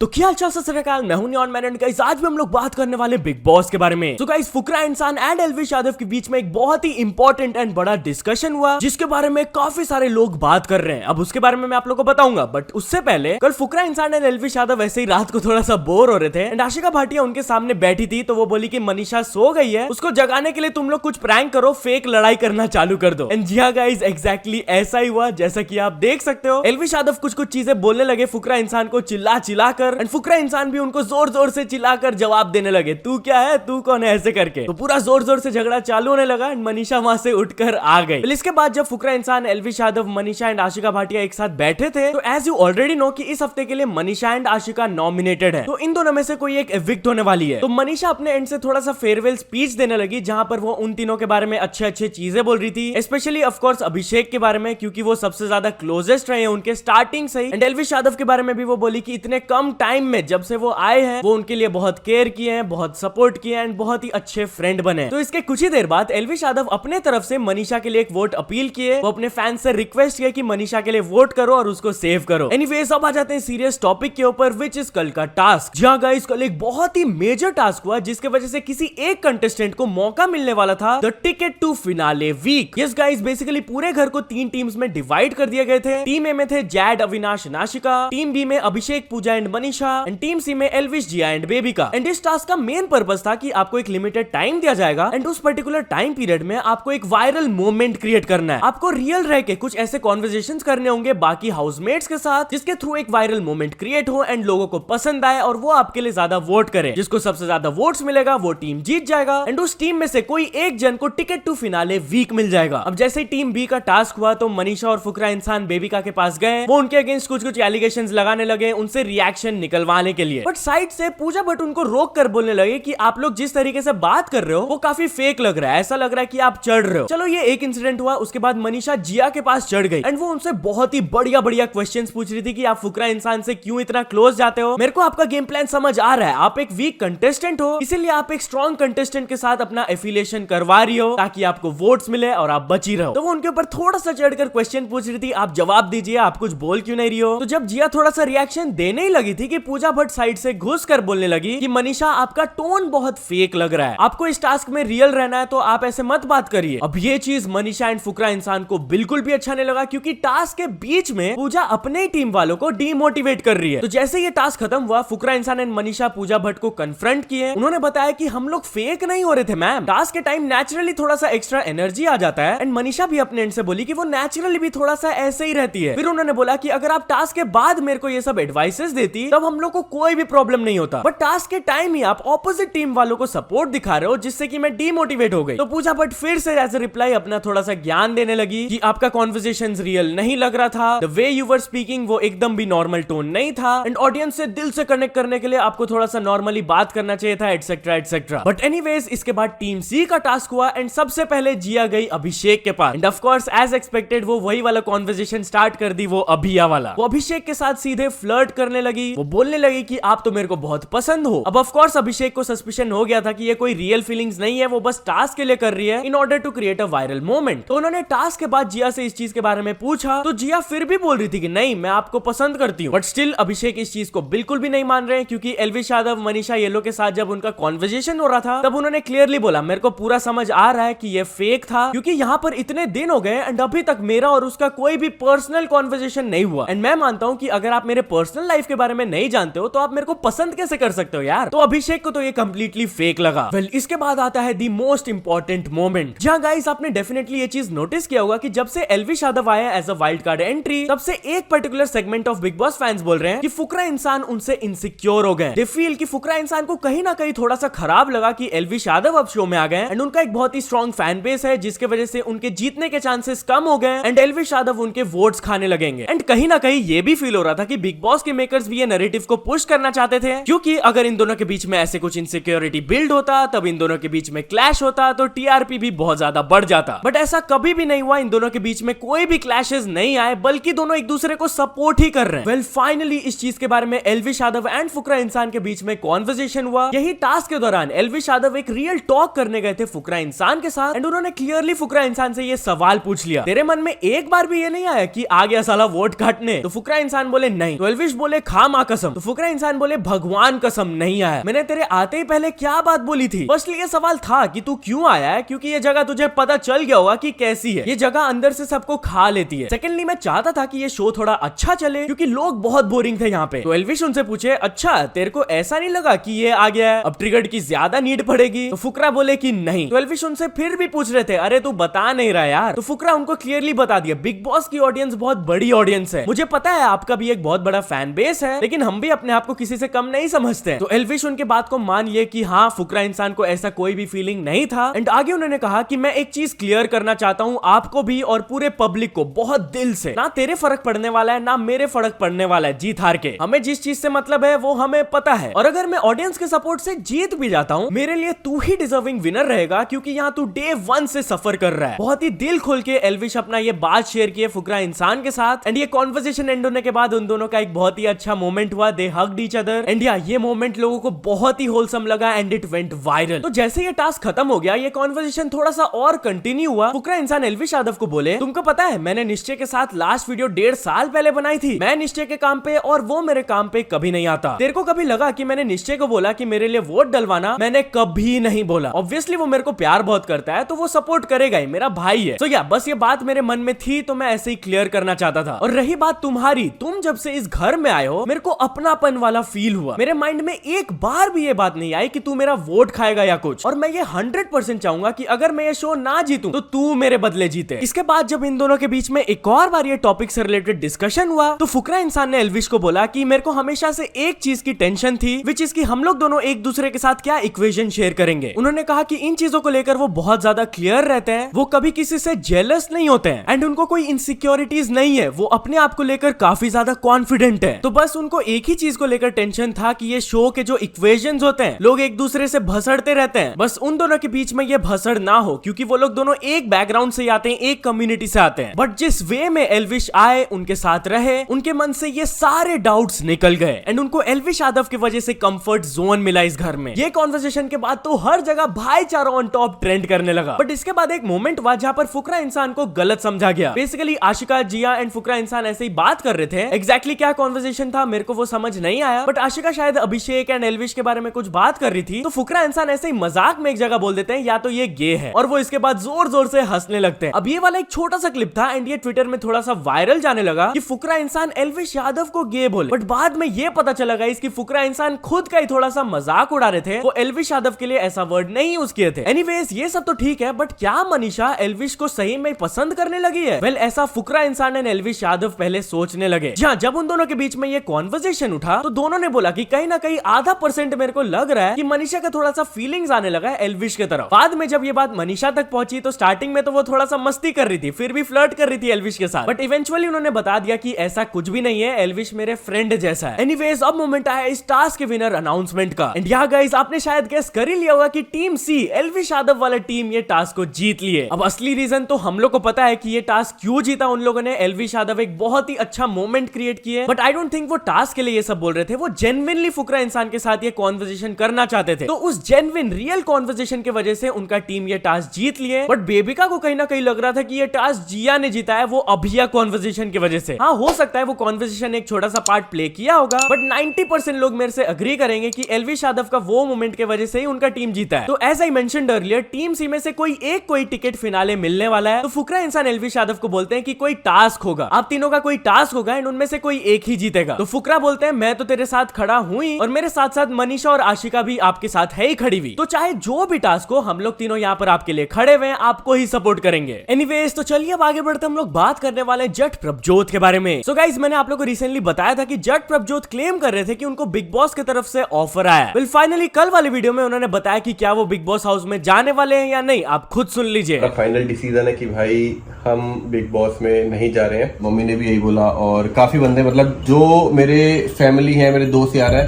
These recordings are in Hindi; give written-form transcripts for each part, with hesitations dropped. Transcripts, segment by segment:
तो क्या हाल चाल सत श्री अकाल, मैं हूं नियॉन मैन एंड गाइस आज भी हम लोग बात करने वाले बिग बॉस के बारे में। तो गाइस फुकरा इंसान एंड एल्विश यादव के बीच में एक बहुत ही इंपॉर्टेंट एंड बड़ा डिस्कशन हुआ जिसके बारे में काफी सारे लोग बात कर रहे हैं। अब उसके बारे में मैं आप लोगों को बताऊंगा, बट उससे पहले कल फुकरा इंसान एंड एल्विश यादव वैसे ही रात को थोड़ा सा बोर हो रहे थे एंड आशिका भाटिया उनके सामने बैठी थी, तो वो बोली कि मनीषा सो गई है, उसको जगाने के लिए तुम लोग कुछ प्रैंक करो, फेक लड़ाई करना चालू कर दो। एंड जी हाँ गाइस, एग्जैक्टली ऐसा ही हुआ जैसा कि आप देख सकते हो। एल्विश यादव कुछ कुछ चीजें बोलने लगे फुकरा इंसान को चिल्ला चिल्ला कर, एंड फुकरा इंसान भी उनको जोर जोर से चिल्लाकर जवाब देने लगे, तू क्या है, तू कौन है, ऐसे करके। तो पूरा जोर जोर से झगड़ा चालू होने लगा एंड मनीषा वहां से उठकर आ गई। इसके बाद जब फुकरा इंसान, एल्विश यादव, मनीषा एंड आशिका भाटिया एक साथ बैठे थे, तो एज यू ऑलरेडी नो कि इस हफ्ते के लिए मनीषा एंड आशिका नॉमिनेटेड है, तो इन दोनों में से कोई एक एविक्ट होने वाली है। तो मनीषा अपने एंड से थोड़ा सा फेयरवेल स्पीच देने लगी जहां पर वो उन तीनों के बारे में अच्छे अच्छे चीजें बोल रही थी, स्पेशली ऑफ कोर्स अभिषेक के बारे में, क्योंकि वो सबसे ज्यादा क्लोजेस्ट रहे हैं उनके स्टार्टिंग से ही। एंड एल्विश यादव के बारे में भी वो बोली कि इतने कम टाइम में जब से वो आए हैं वो उनके लिए बहुत केयर किए हैं, बहुत सपोर्ट किए एंड बहुत ही अच्छे फ्रेंड बने। तो इसके कुछ ही देर बाद एल्विश यादव अपने तरफ से मनीषा के लिए एक वोट अपील किए, वो अपने फैंस से रिक्वेस्ट किया कि मनीषा के लिए वोट करो और उसको सेव करो। एनीवेज अब आ जाते हैं सीरियस टॉपिक के ऊपर, विच इज कल का टास्क। जी हाँ गाइस, कल एक बहुत ही मेजर टास्क हुआ जिसके वजह से किसी एक कंटेस्टेंट को मौका मिलने वाला था the ticket to finale week. Yes guys, basically पूरे घर को 3 टीम्स में डिवाइड कर दिए गए थे। टीम ए में थे जैड, अविनाश, नाशिका, टीम बी में अभिषेक, पूजा and Manisha, and team C में एल्विश, जिया एंड बेबिका। एंड इस टास्क का मेन पर्पस था कि आपको एक लिमिटेड टाइम दिया जाएगा एंड उस पर्टिकुलर टाइम पीरियड में आपको एक वायरल मोमेंट क्रिएट करना है। आपको रियल रह के कुछ ऐसे कॉन्वर्सेशंस करने होंगे बाकी हाउसमेट्स के साथ जिसके थ्रू एक वायरल मोमेंट क्रिएट हो एंड लोगों को पसंद आए और वो आपके लिए ज्यादा वोट करे। जिसको सबसे ज्यादा वोट्स मिलेगा वो टीम जीत जाएगा एंड उस टीम में से कोई एक जन को टिकट टू फिनाले वीक मिल जाएगा। अब जैसे टीम बी का टास्क हुआ तो मनीषा और फुकरा इंसान बेबिका के पास गए, वो उनके अगेंस्ट कुछ कुछ एलिगेशंस लगाने लगे उनसे रिएक्शन निकलवाने के लिए, बट साइड से पूजा भट्ट उनको रोक कर बोलने लगे कि आप लोग जिस तरीके से बात कर रहे हो वो काफी फेक लग रहा है, ऐसा लग रहा है कि आप चढ़ रहे हो। चलो ये एक इंसिडेंट हुआ। उसके बाद मनीषा जिया के पास चढ़ गई एंड वो उनसे बहुत ही बढ़िया बढ़िया क्वेश्चंस पूछ रही थी कि आप फुकरा इंसान से क्यों इतना क्लोज जाते हो, मेरे को आपका गेम प्लान समझ आ रहा है, आप एक वीक कंटेस्टेंट हो इसीलिए आप एक स्ट्रॉन्ग कंटेस्टेंट के साथ अपना एफिलिएशन करवा रही हो ताकि आपको वोट्स मिले और आप बची रहो। तो वो उनके ऊपर थोड़ा सा चढ़कर क्वेश्चन पूछ रही थी, आप जवाब दीजिए, आप कुछ बोल क्यों नहीं रही हो। तो जब जिया थोड़ा सा रिएक्शन देने ही लगी थी कि पूजा भट्ट साइड से घुस कर बोलने लगी कि मनीषा आपका टोन बहुत फेक लग रहा है, आपको इस टास्क में रियल रहना है तो आप ऐसे मत बात करिए। अब ये चीज मनीषा एंड फुकरा इंसान को बिल्कुल भी अच्छा नहीं लगा क्योंकि टास्क के बीच में पूजा अपने ही टीम वालों को डीमोटिवेट कर रही है। तो जैसे ये टास्क खत्म हुआ फुकरा इंसान एंड मनीषा पूजा भट्ट को कन्फ्रंट किए, उन्होंने बताया कि हम लोग फेक नहीं हो रहे थे मैम, टास्क के टाइम नेचुरली थोड़ा सा एक्स्ट्रा एनर्जी आ जाता है। एंड मनीषा भी अपने एंड से बोली कि वो नेचुरली भी थोड़ा सा ऐसे ही रहती है। फिर उन्होंने बोला कि अगर आप टास्क के बाद मेरे को ये सब एडवाइसेस देती तब हम लोग को कोई भी प्रॉब्लम नहीं होता, बट टास्क के टाइम ही आप ऑपोजिट टीम वालों को सपोर्ट दिखा रहे हो जिससे कि मैं डीमोटिवेट हो गई। तो पूजा भट्ट फिर से एज ए रिप्लाई अपना थोड़ा सा ज्ञान देने लगी कि आपका कॉन्वर्सेशंस रियल नहीं लग रहा था, the way you were speaking वो एकदम भी नॉर्मल टोन नहीं था एंड ऑडियंस से दिल से कनेक्ट करने के लिए आपको थोड़ा सा नॉर्मली बात करना चाहिए था, एटसेट्रा एटसेट्रा। बट एनीवेज इसके बाद टीम सी का टास्क हुआ एंड सबसे पहले जिया गई अभिषेक के पास end of course as expected वो वही वाला कॉन्वर्सेशन स्टार्ट कर दी, वो अभिया वाला। वो अभिषेक के साथ सीधे फ्लर्ट करने लगी, वो बोलने लगी कि आप तो मेरे को बहुत पसंद हो। अब ऑफ कोर्स अभिषेक को सस्पिशन हो गया था कि ये कोई रियल फीलिंग्स नहीं है, वो बस टास्क के लिए कर रही है in order to create a viral moment. तो उन्होंने टास्क के बाद जिया से इस चीज के बारे में पूछा तो जिया फिर भी बोल रही थी कि नहीं मैं आपको पसंद करती हूँ, बट स्टिल अभिषेक इस चीज को बिल्कुल भी नहीं मान रहे हैं क्योंकि एल्विश यादव, मनीषा येलो के साथ जब उनका कॉन्वर्सेशन हो रहा था तब उन्होंने क्लियरली बोला मेरे को पूरा समझ आ रहा है कि ये फेक था क्योंकि यहाँ पर इतने दिन हो गए एंड अभी तक मेरा और उसका कोई भी पर्सनल कॉन्वर्सेशन नहीं हुआ। एंड मैं मानता हूँ कि अगर आप मेरे पर्सनल लाइफ के बारे में नहीं जानते हो तो आप मेरे को पसंद कैसे कर सकते हो यार। तो अभिषेक को तो ये कंप्लीटली फेक लगा। वेल इसके बाद आता है दी मोस्ट इंपॉर्टेंट मोमेंट। जहां गाइस आपने डेफिनेटली ये चीज नोटिस किया होगा कि जब से एल्विश यादव आया as a wild card entry तब से एक particular segment of Bigg Boss fans बोल रहे हैं कि फुकरा इंसान उनसे इनसिक्योर हो गए। दे फील कि फुकरा इंसान को कहीं ना कहीं थोड़ा सा खराब लगा कि एल्विश यादव अब शो में आ गए एंड उनका एक बहुत ही स्ट्रॉन्ग फैन बेस है जिसके वजह से उनके जीतने के चांसेस कम हो गए एंड एल्विश यादव उनके वोट्स खाने लगेंगे। एंड कहीं ना कहीं ये भी फील हो रहा था कि बिग बॉस के मेकर्स भी ये नैरेटिव को पुश करना चाहते थे क्योंकि अगर इन दोनों के बीच में ऐसे कुछ इनसिक्योरिटी बिल्ड होता तब इन दोनों के बीच में क्लैश होता तो टीआरपी भी बहुत ज्यादा बढ़ जाता, बट ऐसा कभी भी नहीं हुआ। इन दोनों के बीच में कोई भी क्लैशेस नहीं आए बल्कि दोनों एक दूसरे को सपोर्ट ही कर रहे हैं। वेल फाइनली इस चीज के बारे में एल्विश यादव एंड फुकरा इंसान के बीच में कॉन्वर्सेशन हुआ। यही टास्क के दौरान एल्विश यादव एक रियल टॉक करने गए थे फुकरा इंसान के साथ एंड उन्होंने क्लियरली फुकरा इंसान से ये सवाल पूछ लिया, तेरे मन में एक बार भी ये नहीं आया कि आ गया साला वोट काटने? तो फुकरा इंसान बोले नहीं, तो एल्विश बोले खाम कसम। तो फुकरा इंसान बोले भगवान कसम नहीं आया, मैंने तेरे आते ही पहले क्या बात बोली थी। फर्स्टली ये सवाल था कि तू क्यों आया है, क्योंकि ये जगह तुझे पता चल गया होगा कि कैसी है, ये जगह अंदर से सबको खा लेती है। सेकेंडली मैं चाहता था कि ये शो थोड़ा अच्छा चले क्योंकि लोग बहुत बोरिंग थे यहाँ पे। तो एल्विश उनसे पूछे अच्छा तेरे को ऐसा नहीं लगा कि ये आ गया है, अब ट्रिगर्ड की ज्यादा नीड पड़ेगी? तो फुकरा बोले कि नहीं। तो एल्विश उनसे फिर भी पूछ रहे थे अरे तू बता नहीं रहा यार। तो फुकरा उनको क्लियरली बता दिया बिग बॉस की ऑडियंस बहुत बड़ी ऑडियंस है, मुझे पता है आपका भी एक बहुत बड़ा फैन बेस है, लेकिन हम भी अपने आप को किसी से कम नहीं समझते। तो एल्विश उनके बात को मान लिए कि हाँ फुकरा इंसान को ऐसा कोई भी फीलिंग नहीं था। एंड आगे उन्होंने कहा कि मैं एक चीज क्लियर करना चाहता हूँ आपको भी और पूरे पब्लिक को बहुत दिल से, ना तेरे फर्क पड़ने वाला है ना मेरे फर्क पड़ने वाला है जीत हार के, हमें जिस चीज से मतलब है वो हमें पता है। और अगर मैं ऑडियंस के सपोर्ट से जीत भी जाता हूँ मेरे लिए तू ही डिजर्विंग विनर रहेगा, क्योंकि यहाँ तू डे 1 से सफर कर रहा है। बहुत ही दिल खोल के एल्विश अपना ये बात शेयर किए फुकरा इंसान के साथ। एंड ये कॉन्वर्सेशन एंड होने के बाद उन दोनों का एक बहुत ही अच्छा मोमेंट हुआ, दे हग्ड ईच अदर। एंड ये मोमेंट लोगों को बहुत ही होलसम लगा एंड इट वेंट वायरल। तो जैसे ये टास्क खत्म हो गया ये कॉन्वर्सेशन थोड़ा सा और कंटिन्यू हुआ। फुकरा इंसान एल्विश यादव को बोले तुमको पता है मैंने निश्चय के साथ लास्ट वीडियो 1.5 साल पहले बनाई थी, मैं निश्चय के काम पे और वो मेरे काम पे कभी नहीं आता। तेरे को कभी लगा कि मैंने निश्चय को बोला कि मेरे लिए वोट डलवाना? मैंने कभी नहीं बोला। ऑब्वियसली वो मेरे को प्यार बहुत करता है तो वो सपोर्ट करेगा ही, मेरा भाई है। तो बस ये बात मेरे मन में थी तो मैं ऐसे ही क्लियर करना चाहता था। और रही बात तुम्हारी, तुम जब से इस घर में आए हो मेरे को अपनापन वाला फील हुआ, मेरे माइंड में एक बार भी ये बात नहीं आई कि तू मेरा वोट खाएगा या कुछ। और मैं ये 100% चाहूंगा कि अगर मैं ये शो ना जीतूं तो तू मेरे बदले जीते। इसके बाद जब इन दोनों के बीच में एक और बार ये टॉपिक से रिलेटेड डिस्कशन हुआ तो फुकरा इंसान ने एल्विश को बोला कि मेरे को हमेशा से एक चीज की टेंशन थी, विच इज कि हम लोग दोनों एक दूसरे के साथ क्या इक्वेशन शेयर करेंगे। उन्होंने कहा कि इन चीजों को लेकर वो बहुत ज्यादा क्लियर रहते हैं, वो कभी किसी से जेलस नहीं होते हैं एंड उनको कोई इनसिक्योरिटीज नहीं है, वो अपने आप को लेकर काफी ज्यादा कॉन्फिडेंट है। तो बस उनको एक ही चीज को लेकर टेंशन था कि ये शो के जो इक्वेशंस होते हैं लोग एक दूसरे से भसड़ते रहते हैं, बस उन दोनों के बीच में ये भसड़ ना हो, क्योंकि वो लोग दोनों एक बैकग्राउंड से आते हैं, एक कम्युनिटी से आते हैं। बट जिस वे में एल्विश आए उनके साथ रहे उनके मन से ये सारे डाउट्स निकल गए एंड उनको एल्विश यादव की वजह से कंफर्ट जोन मिला इस घर में। ये कॉन्वर्सेशन के बाद तो हर जगह भाईचारा ऑन टॉप ट्रेंड करने लगा। बट इसके बाद एक मोमेंट हुआ जहां पर फुकरा इंसान को गलत समझा गया। बेसिकली आशिका, जिया एंड फुकरा इंसान ऐसे ही बात कर रहे थे। एग्जैक्टली क्या कॉन्वर्सेशन था मेरे को वो समझ नहीं आया, बट आशिका शायद अभिषेक एंड एल्विश के बारे में कुछ बात कर रही थी तो फुकरा इंसान ऐसे ही मजाक में एक जगह बोल देते हैं या तो ये गे है, और वो इसके बाद जोर जोर से हंसने लगते हैं। अब ये वाला एक छोटा सा क्लिप था एंड ये ट्विटर में थोड़ा सा वायरल जाने लगा कि फुकरा इंसान एल्विश यादव को गे बोले, बट बाद में ये पता चला गाइस कि फुकरा इंसान खुद का ही थोड़ा सा मजाक उड़ा रहे थे, वो एल्विश यादव के लिए ऐसा वर्ड नहीं यूज किए थे। एनीवेज ये सब तो ठीक है, बट क्या मनीषा एल्विश को सही में पसंद करने लगी है? वेल ऐसा फुकरा इंसान एंड एल्विश यादव पहले सोचने लगे। जहां जब उन दोनों के बीच में ये कॉन्वर्सेशन उठा तो दोनों ने बोला कि कहीं ना कहीं आधा % मेरे को लग रहा है कि मनीषा का थोड़ा सा फीलिंग्स आने लगा है एल्विश की तरफ। बाद में जब ये बात मनीषा तक पहुंची तो स्टार्टिंग में तो वो थोड़ा सा मस्ती कर रही थी, फिर भी फ्लर्ट कर रही थी एल्विश के साथ, बट इवेंचुअली उन्होंने बता दिया कि ऐसा कुछ भी नहीं है, एल्विश मेरे फ्रेंड जैसा है। एनीवेज अब मोमेंट आया इस टास्क के विनर अनाउंसमेंट का। एंड यहाँ गाइस आपने शायद गेस कर ही लिया होगा कि टीम सी एल्विश यादव वाला टीम ये टास्क को जीत लिए। अब असली रीजन तो हम लोग को पता है कि ये टास्क क्यों जीता उन लोगों ने। एल्विश यादव एक बहुत ही अच्छा मोमेंट क्रिएट किए, बट आई डोंट थिंक वो टास्क के लिए ये सब बोल रहे थे, वो जेन्युइनली फुकरा इंसान के साथ ये कॉन्वर्सेशन करना चाहते थे। तो उस जेन्युइन रियल कॉन्वर्सेशन की वजह से उनका टीम ये टास्क जीत लिए। बट बेबिका को कहीं ना कहीं लग रहा था कि ये टास्क जिया ने जीता है, वो अभिया कॉन्वर्सेशन की वजह से। हाँ हो सकता है वो कॉन्वर्सेशन एक छोटा सा पार्ट प्ले किया होगा, बट 90% लोग मेरे से अग्री करेंगे कि एल्विश यादव का वो मोमेंट की वजह से ही उनका टीम जीता है। तो as I mentioned earlier team C में से कोई टिकट फिनाले मिलने वाला है। तो फुकरा इंसान एल्विश यादव को बोलते हैं कि कोई टास्क होगा, आप तीनों का कोई टास्क होगा एंड उनमें से कोई एक ही जीतेगा। तो फुकरा बोलते हैं मैं तो तेरे साथ खड़ा हुई और मेरे साथ साथ मनीषा और आशिका भी आपके साथ है ही खड़ी हुई, तो चाहे जो भी टास्क हो हम लोग तीनों यहाँ पर आपके लिए खड़े हुए हैं, आपको ही सपोर्ट करेंगे। एनीवेज तो चलिए अब आगे बढ़ते हम लोग बात करने वाले हैं जट प्रभजोत के बारे में। सो गाइस मैंने आप लोग को रिसेंटली बताया था कि जट प्रभजोत क्लेम कर रहे थे कि उनको बिग बॉस की तरफ से ऑफर आया। वेल फाइनली कल वाले वीडियो में उन्होंने बताया कि क्या वो बिग बॉस हाउस में जाने वाले हैं या नहीं, आप खुद सुन लीजिए। फाइनल डिसीजन है कि भाई हम बिग बॉस में नहीं जा रहे हैं, मम्मी ने भी यही बोला और काफी बंदे मतलब जो मेरे फैमिली है, मेरे दोस्त यार है,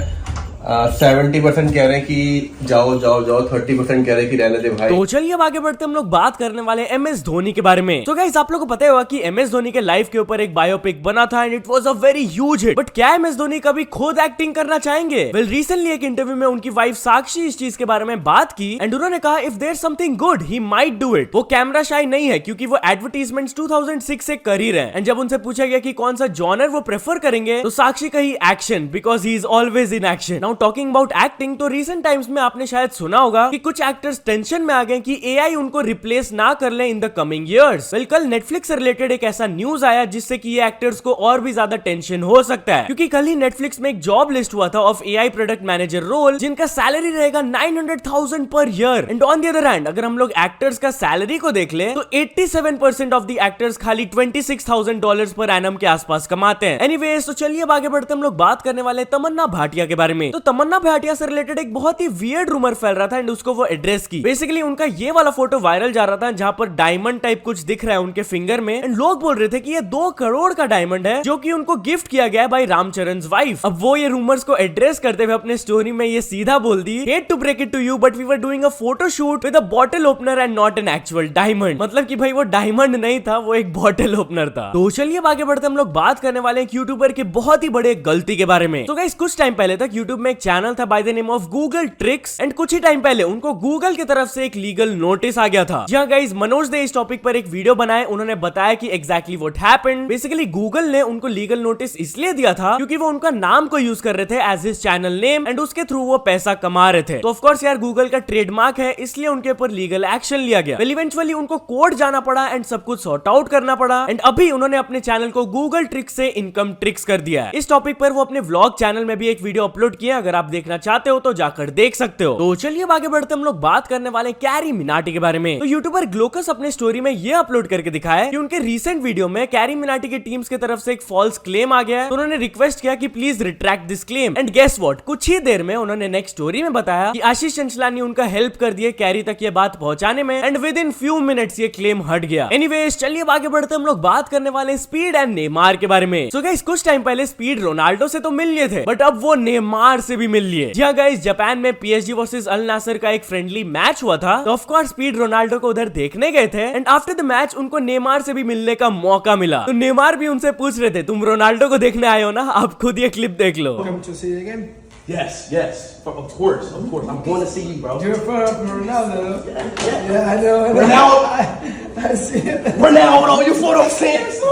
70% कह रहे हैं कि जाओ जाओ जाओ, 30% कह रहे हैं कि रहने दे भाई। तो चलिए अब आगे बढ़ते हम लोग बात करने वाले MS धोनी के बारे में। तो गाइस आप लोगों को पता होगा कि MS धोनी के लाइफ के ऊपर एक बायोपिक बना था and it was a very huge hit. But क्या MS धोनी कभी खुद एक्टिंग करना चाहेंगे? वेल रिसेंटली एक इंटरव्यू में उनकी वाइफ साक्षी इस चीज के बारे में बात की एंड उन्होंने कहा if there something good he might do it. वो कैमरा शाई नहीं है क्योंकि वो एडवर्टाइजमेंट्स 2006 से कर ही रहे हैं। एंड जब उनसे पूछा गया कि कौन सा जॉनर वो प्रेफर करेंगे तो साक्षी कही action, because he is always in action. Now talking about acting, तो रिसेंट टाइम्स में आपने शायद सुना होगा कि कुछ एक्टर्स टेंशन में आ गए कि एआई उनको रिप्लेस ना कर ले in the coming years. Well कल नेटफ्लिक्स से रिलेटेड एक ऐसा न्यूज आया जिससे कि ये एक्टर्स को और भी ज्यादा टेंशन हो सकता है, क्योंकि कल ही नेटफ्लिक्स में एक जॉब लिस्ट हुआ था of AI product manager role जिनका सैलरी रहेगा 900,000 per year. And on the other hand अगर हम लोग एक्टर्स का सैलरी को देख ले तो 87% ऑफ द एक्टर्स खाली $26,000 पर एनम के आसपास कमाते हैं। एनीवेज तो चलिए अब आगे बढ़ते हम लोग बात करने वाले तमन्ना भाटिया के बारे में। तो तमन्ना भाटिया से रिलेटेड एक बहुत ही वियर्ड रूमर फैल रहा था एंड उसको वो एड्रेस की। बेसिकली उनका ये वाला फोटो वायरल जा रहा था जहां पर डायमंड टाइप कुछ दिख रहा है उनके फिंगर में एंड लोग बोल रहे थे कि ये 2 करोड़ का डायमंड है जो कि उनको गिफ्ट किया गया है बाय रामचरण वाइफ। अब वो ये रूमर्स को एड्रेस करते हुए अपने स्टोरी में ये सीधा बोल दी, hate to break it to you but we were doing a photo shoot with a bottle opener and not an actual diamond. मतलब कि भाई वो डायमंड नहीं था, वो एक बॉटल ओपनर था। तो चलिए आगे बढ़ते हम लोग बात करने वाले हैं यूट्यूबर के बहुत ही बड़े गलती के बारे में। तो गाइस कुछ टाइम पहले तक यूट्यूब में एक चैनल था by the name of Google tricks and कुछ ही टाइम पहले उनको गूगल की तरफ से एक लीगल नोटिस आ गया था। जहां गाइस मनोज ने इस टॉपिक पर एक वीडियो बनाए, उन्होंने बताया कि exactly what happened. Basically Google ने उनको लीगल नोटिस इसलिए दिया था क्योंकि वो उनका नाम को यूज कर रहे थे as his channel name and उसके थ्रू वो पैसा कमा रहे थे। तो ऑफ कोर्स यार गूगल का ट्रेडमार्क है इसलिए उनके ऊपर लीगल एक्शन लिया गया। वेल इवेंचुअली उनको कोर्ट जाना पड़ा एंड सब कुछ सॉर्ट आउट करना पड़ा एंड अभी उन्होंने अपने चैनल को गूगल ट्रिक्स से इनकम ट्रिक्स कर दिया है। इस टॉपिक पर वो अपने व्लॉग चैनल में भी एक वीडियो अपलोड किया, अगर आप देखना चाहते हो तो जाकर देख सकते हो। तो चलिए आगे बढ़ते हम लोग बात करने वाले कैरी मिनाटी के बारे में। तो यूट्यूबर ग्लोकस अपने स्टोरी में ये अपलोड करके दिखाया कि उनके रीसेंट वीडियो में कैरी मिनाटी की टीम्स की तरफ से एक फॉल्स क्लेम आ गया है। तो उन्होंने रिक्वेस्ट किया कि please retract this claim and guess what, कुछ ही देर में उन्होंने नेक्स्ट स्टोरी में बताया कि आशीष चंचलानी उनका हेल्प कर दिए कैरी तक ये बात पहुंचाने में and with in few minutes ये क्लेम हट गया। एनीवेज चलिए आगे बढ़ते हम लोग बात करने वाले स्पीड एंड नेमार के बारे में। सो गाइस कुछ टाइम पहले स्पीड रोनाल्डो से तो मिल लिए थे बट अब वो नेमार से भी मिल लिए। जी हां गाइस, जापान में PSG वर्सेस अल नासर का एक फ्रेंडली मैच हुआ था तो ऑफ कोर्स स्पीड रोनाल्डो को उधर देखने गए थे एंड आफ्टर द मैच उनको नेमार से भी मिलने का मौका मिला। तो नेमार भी उनसे पूछ रहे थे तुम रोनाल्डो को देखने आए हो ना, आप खुद ये क्लिप देख लो। Yes, yes, of course. I'm going to see you, bro. You're from Ronaldo. Yeah. I know. Ronaldo. I see it. Ronaldo, you for those fans?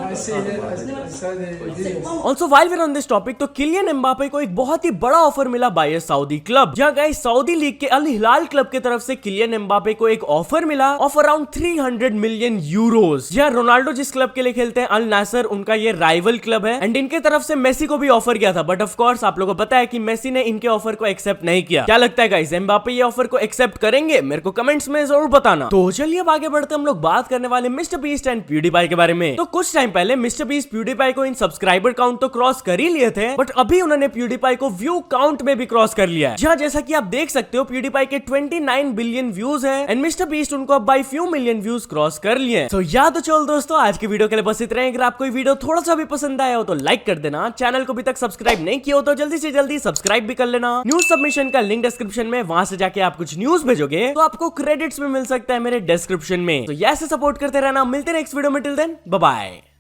I see it. I saw the videos. Also while we're on this topic, तो किलियन एम्बापे को एक बहुत ही बड़ा ऑफर मिला बाय सऊदी क्लब। जहां गाइस सऊदी लीग के अल हिलाल क्लब की तरफ से किलियन एम्बापे को एक ऑफर मिला ऑफ अराउंड 300 मिलियन यूरोस। जहां रोनाल्डो जिस क्लब के लिए खेलते हैं अल नासर, उनका ये राइवल क्लब है एंड इनके तरफ से मेसी को भी ऑफर किया था बट ऑफ कोर्स आप लोगों को पता है कि मेसी ने इनके ऑफर को एक्सेप्ट नहीं किया। क्या लगता है गाइस, एम्बापे ये ऑफर को एक्सेप्ट करेंगे? मेरे को कमेंट्स में जरूर बताना। तो चलिए अब आगे बढ़ते हम लोग बात करने वाले मिस्टर बीस्ट एंड प्यूडीपाई के बारे में। तो कुछ टाइम पहले मिस्टर बीस्ट प्यूडीपाई को इन सब्सक्राइबर काउंट तो क्रॉस कर ही लिए थे बट अभी उन्होंने प्यूडीपाई को व्यू काउंट में भी क्रॉस कर लिया है। जहां जैसा कि आप देख सकते हो प्यूडीपाई के 29 बिलियन व्यूज है एंड मिस्टर बीस्ट उनको अब by few million views cross कर लिए। तो या तो चल दोस्तों आज की वीडियो के लिए बस इतना ही। अगर आपको ये वीडियो थोड़ा सा भी पसंद आया हो तो लाइक कर देना, चैनल को अभी तक सब्सक्राइब नहीं किया हो तो जल्दी से जल्दी सब्सक्राइब भी कर लेना। न्यूज सबमिशन का लिंक डिस्क्रिप्शन में, वहां से जाके आप कुछ न्यूज भेजोगे तो आपको क्रेडिट्स में मिल सकता है मेरे डिस्क्रिप्शन में। तो ऐसे सपोर्ट करते रहना, मिलते हैं नेक्स्ट वीडियो में, टिल देन बाय बाय।